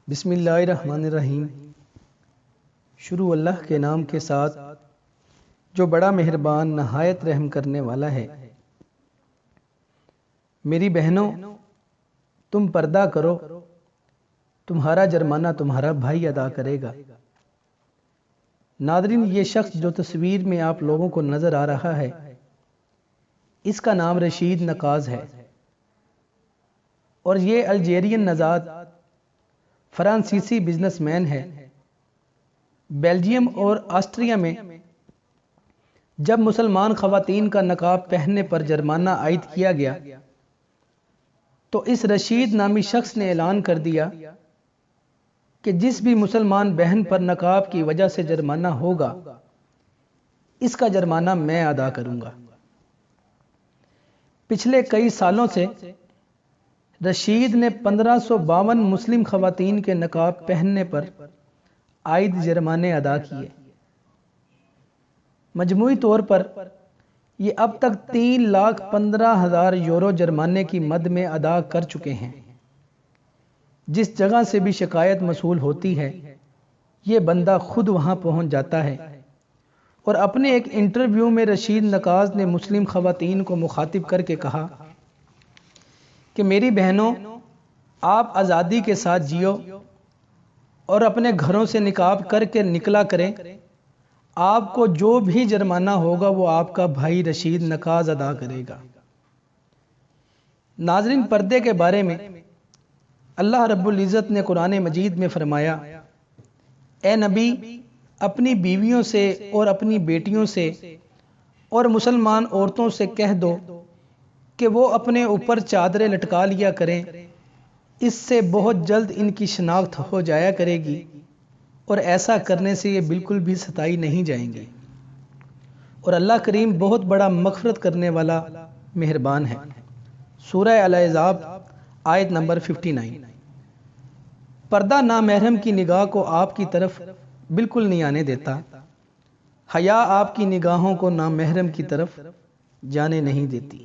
بسم اللہ الرحمن الرحیم۔ شروع اللہ کے نام کے ساتھ جو بڑا مہربان نہایت رحم کرنے والا ہے۔ میری بہنوں، تم پردہ کرو، تمہارا جرمانہ تمہارا بھائی ادا کرے گا۔ ناظرین، یہ شخص جو تصویر میں آپ لوگوں کو نظر آ رہا ہے، اس کا نام رشید نقاز ہے، اور یہ الجیرین نژاد فرانسیسی بزنس مین ہے۔ بیلجیم اور آسٹریا میں جب مسلمان خواتین کا نقاب پہننے پر جرمانہ عائد کیا گیا تو اس رشید نامی شخص نے اعلان کر دیا کہ جس بھی مسلمان بہن پر نقاب کی وجہ سے جرمانہ ہوگا، اس کا جرمانہ میں ادا کروں گا۔ پچھلے کئی سالوں سے رشید نے 1552 مسلم خواتین کے نقاب پہننے پر عائد جرمانے ادا کیے۔ مجموعی طور پر یہ اب تک 3,15,000 یورو جرمانے کی مد میں ادا کر چکے ہیں۔ جس جگہ سے بھی شکایت موصول ہوتی ہے، یہ بندہ خود وہاں پہنچ جاتا ہے، اور اپنے ایک انٹرویو میں رشید نقاز نے مسلم خواتین کو مخاطب کر کے کہا کہ میری بہنوں، آپ آزادی کے ساتھ جیو اور اپنے گھروں سے نقاب کر کے نکلا کریں۔ آپ کو جو بھی جرمانہ ہوگا وہ آپ کا بھائی رشید نقاز ادا کرے گا۔ ناظرین، پردے کے بارے میں اللہ رب العزت نے قرآن مجید میں فرمایا، اے نبی، اپنی بیویوں سے اور اپنی بیٹیوں سے اور مسلمان عورتوں سے کہہ دو کہ وہ اپنے اوپر چادریں لٹکا لیا کریں، اس سے بہت جلد ان کی شناخت ہو جایا کرے گی، اور ایسا کرنے سے یہ بالکل بھی ستائی نہیں جائیں گے، اور اللہ کریم بہت بڑا مغفرت کرنے والا مہربان ہے۔ سورہ الاحزاب آیت نمبر 59۔ پردہ نامحرم کی نگاہ کو آپ کی طرف بالکل نہیں آنے دیتا۔ حیا آپ کی نگاہوں کو نامحرم کی طرف جانے نہیں دیتی۔